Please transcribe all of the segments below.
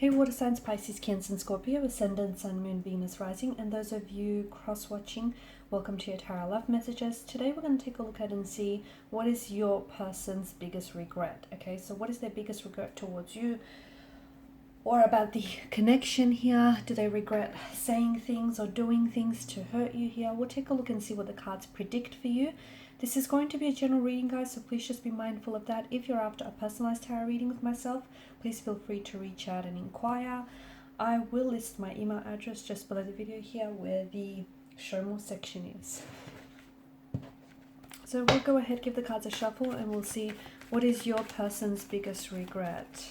Hey water signs, Pisces, Cancer and Scorpio, Ascendant, Sun, Moon, Venus, Rising, and those of you cross-watching, welcome to your Tarot Love Messages. Today we're going to take a look at and see what is your person's biggest regret. Okay, so what is their biggest regret towards you or about the connection here? Do they regret saying things or doing things to hurt you here? We'll take a look and see what the cards predict for you. This is going to be a general reading, guys, so please just be mindful of that. If you're after a personalized tarot reading with myself, please feel free to reach out and inquire. I will list my email address just below the video here where the show more section is. So we'll go ahead, give the cards a shuffle, and we'll see what is your person's biggest regret.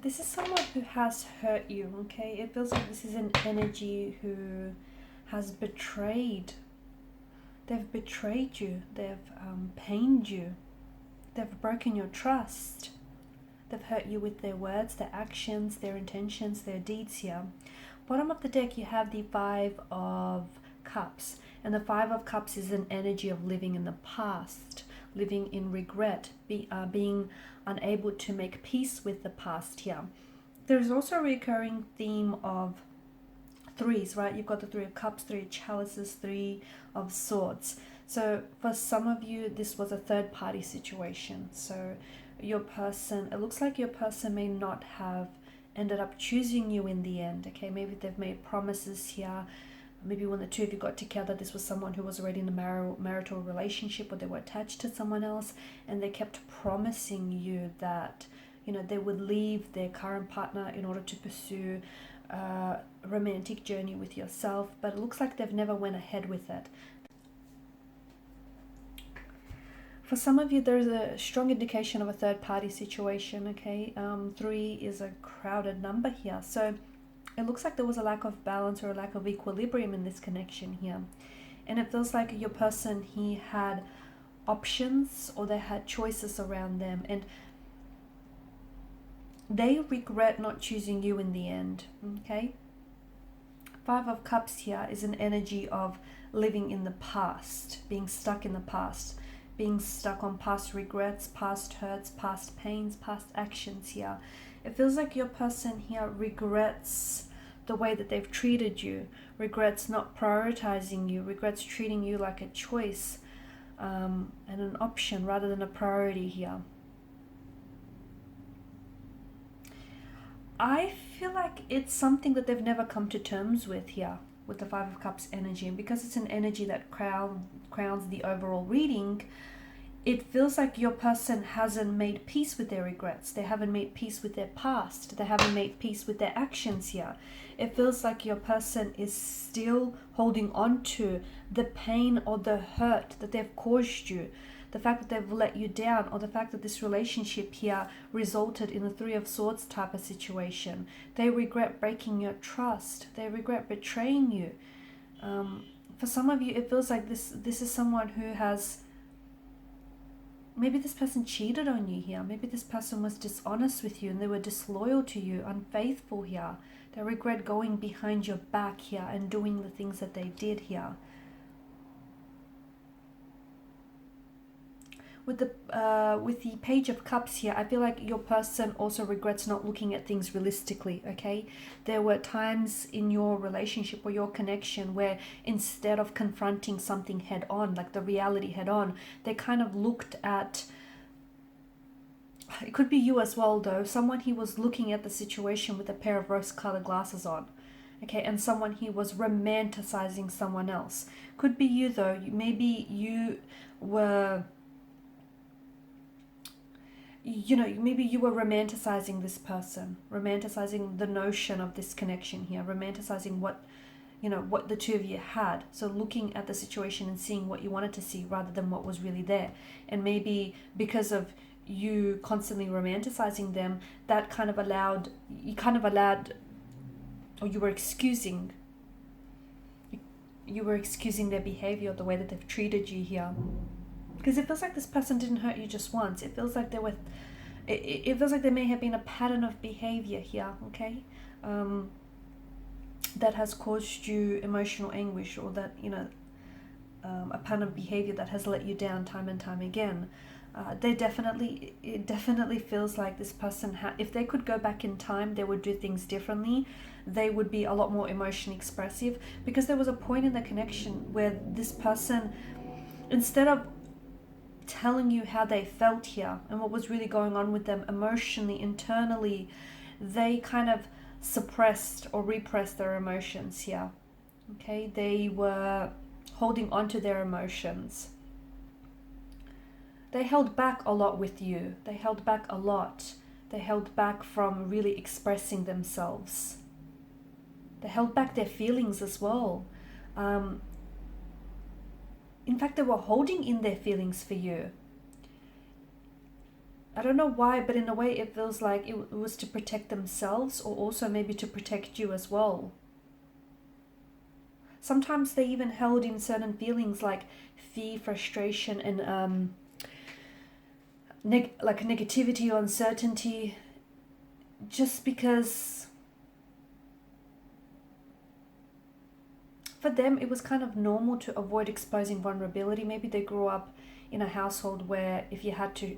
This is someone who has hurt you, okay? It feels like this is an energy who has betrayed. They've betrayed you. They've pained you. They've broken your trust. They've hurt you with their words, their actions, their intentions, their deeds here. Bottom of the deck, you have the Five of Cups. And the Five of Cups is an energy of living in the past, living in regret, being unable to make peace with the past here. There's also a recurring theme of threes, right? You've got the Three of Cups, Three of Chalices, Three of Swords. So for some of you, this was a third party situation. So your person, it looks like your person may not have ended up choosing you in the end, okay? Maybe they've made promises here. Maybe when the two of you got together, this was someone who was already in a marital relationship, or they were attached to someone else, and they kept promising you that, you know, they would leave their current partner in order to pursue a romantic journey with yourself, but it looks like they've never went ahead with it. For some of you, there's a strong indication of a third party situation, okay? 3 is a crowded number here, so it looks like there was a lack of balance or a lack of equilibrium in this connection here. And it feels like your person, he had options or they had choices around them. And they regret not choosing you in the end, okay? Five of Cups here is an energy of living in the past, being stuck in the past, being stuck on past regrets, past hurts, past pains, past actions here. It feels like your person here regrets the way that they've treated you, regrets not prioritizing you, regrets treating you like a choice and an option rather than a priority here. I feel like it's something that they've never come to terms with here with the Five of Cups energy, and because it's an energy that crowns the overall reading, it feels like your person hasn't made peace with their regrets. They haven't made peace with their past. They haven't made peace with their actions here. It feels like your person is still holding on to the pain or the hurt that they've caused you. The fact that they've let you down, or the fact that this relationship here resulted in a Three of Swords type of situation. They regret breaking your trust. They regret betraying you. For some of you, it feels like this is someone who has... Maybe this person cheated on you here. Maybe this person was dishonest with you and they were disloyal to you, unfaithful here. They regret going behind your back here and doing the things that they did here. With the Page of Cups here, I feel like your person also regrets not looking at things realistically, okay? There were times in your relationship or your connection where instead of confronting something head on, like the reality head on, they kind of looked at It could be you as well, though. Someone he was looking at the situation with a pair of rose-colored glasses on. Okay, and someone he was romanticizing someone else. Could be you, though. Maybe you were, maybe you were romanticizing this person, romanticizing the notion of this connection here, romanticizing what the two of you had. So looking at the situation and seeing what you wanted to see rather than what was really there. And maybe because of you constantly romanticizing them, that or you were excusing their behavior, the way that they've treated you here. Because it feels like this person didn't hurt you just once. It feels like it feels like there may have been a pattern of behavior here, okay? That has caused you emotional anguish, or that, a pattern of behavior that has let you down time and time again. It definitely feels like this person, if they could go back in time, they would do things differently. They would be a lot more emotionally expressive, because there was a point in the connection where this person, instead of telling you how they felt here and what was really going on with them emotionally, internally, they kind of suppressed or repressed their emotions here. Okay, they were holding on to their emotions. They held back a lot with you. They held back a lot. They held back from really expressing themselves. They held back their feelings as well. In fact, they were holding in their feelings for you. I don't know why, but in a way it feels like it was to protect themselves, or also maybe to protect you as well. Sometimes they even held in certain feelings like fear, frustration, and like negativity or uncertainty, just because for them it was kind of normal to avoid exposing vulnerability. Maybe they grew up in a household where if you had to,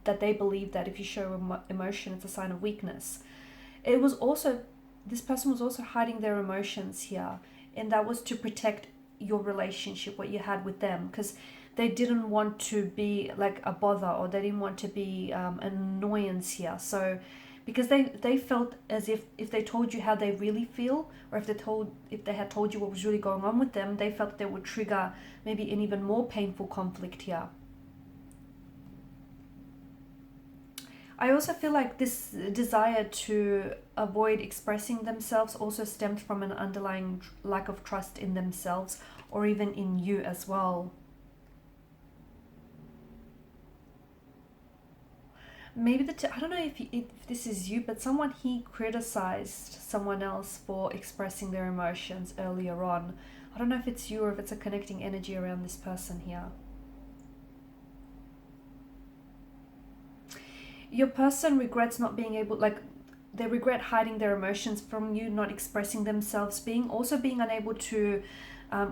they believed that if you show emotion, it's a sign of weakness. This person was also hiding their emotions here, and that was to protect your relationship, what you had with them, because they didn't want to be like a bother, or they didn't want to be an annoyance here. So because they felt as if they told you how they really feel, or if they had told you what was really going on with them, they felt they would trigger maybe an even more painful conflict here. I also feel like this desire to avoid expressing themselves also stemmed from an underlying lack of trust in themselves, or even in you as well. Maybe I don't know if this is you, but he criticized someone else for expressing their emotions earlier on. I don't know if it's you or if it's a connecting energy around this person here. Your person regrets not being able, they regret hiding their emotions from you, not expressing themselves, being unable to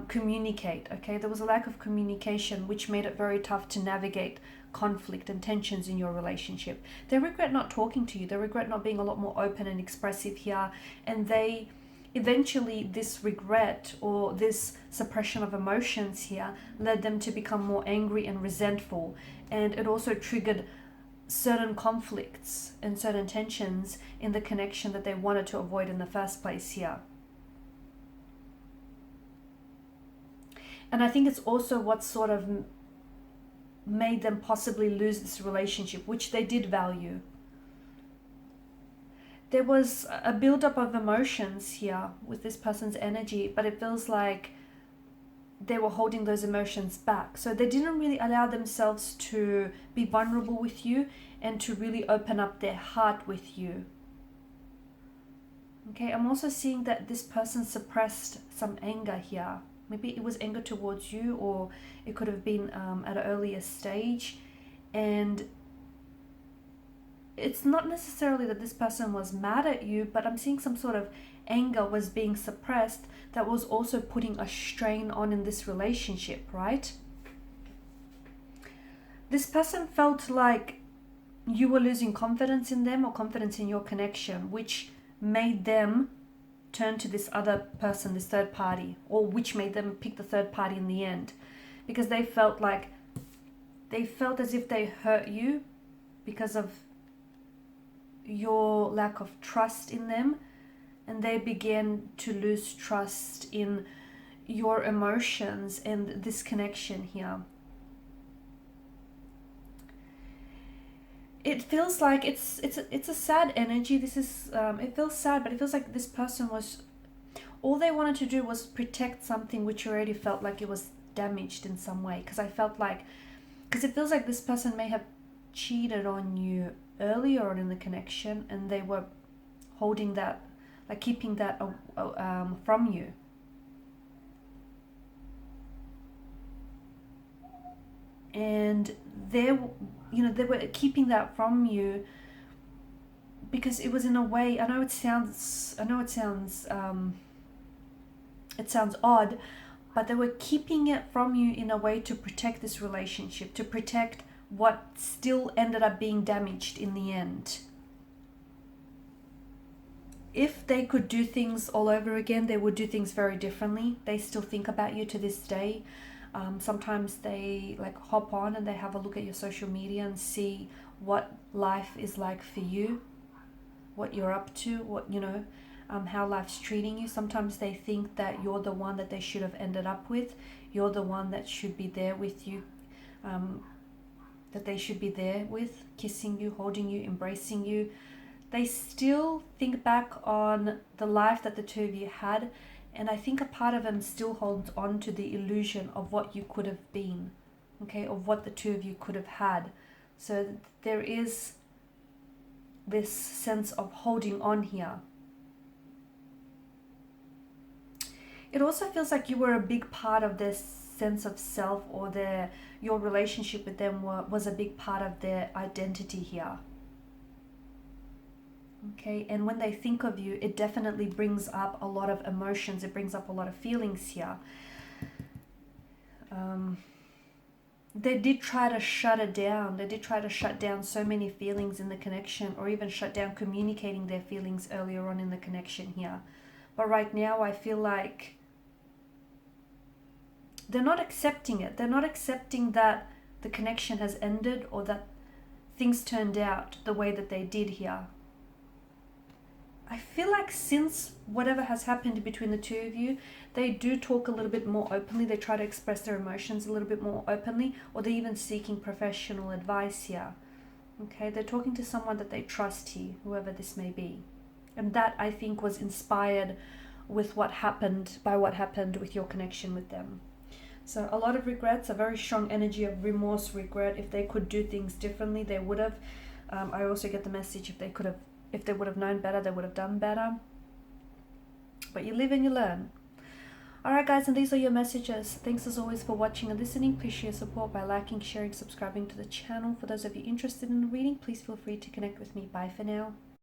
communicate. Okay, there was a lack of communication, which made it very tough to navigate conflict and tensions in your relationship. They regret not talking to you. They regret not being a lot more open and expressive here, and they eventually, this regret or this suppression of emotions here led them to become more angry and resentful, and it also triggered certain conflicts and certain tensions in the connection that they wanted to avoid in the first place here. And I think it's also what sort of made them possibly lose this relationship, which they did value. There was a buildup of emotions here with this person's energy, but it feels like they were holding those emotions back. So they didn't really allow themselves to be vulnerable with you and to really open up their heart with you. Okay, I'm also seeing that this person suppressed some anger here. Maybe it was anger towards you, or it could have been at an earlier stage. And it's not necessarily that this person was mad at you, but I'm seeing some sort of anger was being suppressed that was also putting a strain on in this relationship, right? This person felt like you were losing confidence in them or confidence in your connection, which made them turn to this other person, this third party, or which made them pick the third party in the end, because they felt as if they hurt you because of your lack of trust in them, and they began to lose trust in your emotions and this connection here. It feels like it's a sad energy. This is it feels sad, but it feels like this person was, all they wanted to do was protect something which already felt like it was damaged in some way. Because it feels like this person may have cheated on you earlier on in the connection, and they were holding that, like keeping that from you. And they were keeping that from you because it was in a way, I know it sounds odd, but they were keeping it from you in a way to protect this relationship, to protect what still ended up being damaged in the end. If they could do things all over again, they would do things very differently. They still think about you to this day. Sometimes they like hop on and they have a look at your social media and see what life is like for you, what you're up to, what how life's treating you. Sometimes they think that you're the one that they should have ended up with. You're the one that should be there with you, that they should be there with, kissing you, holding you, embracing you. They still think back on the life that the two of you had, and I think a part of them still holds on to the illusion of what you could have been, okay, of what the two of you could have had. So there is this sense of holding on here. It also feels like you were a big part of their sense of self, or your relationship with them was a big part of their identity here. Okay, and when they think of you, it definitely brings up a lot of emotions. It brings up a lot of feelings here. They did try to shut it down. They did try to shut down so many feelings in the connection, or even shut down communicating their feelings earlier on in the connection here. But right now, I feel like they're not accepting it. They're not accepting that the connection has ended, or that things turned out the way that they did here. I feel like since whatever has happened between the two of you, they do talk a little bit more openly. They try to express their emotions a little bit more openly, or they're even seeking professional advice here. Okay, they're talking to someone that they trust here, whoever this may be. And that, I think, was inspired with what happened with your connection with them. So a lot of regrets, a very strong energy of remorse, regret. If they could do things differently, they would have. I also get the message, if they would have known better, they would have done better. But you live and you learn. Alright guys, and these are your messages. Thanks as always for watching and listening. Please share your support by liking, sharing, subscribing to the channel. For those of you interested in the reading, please feel free to connect with me. Bye for now.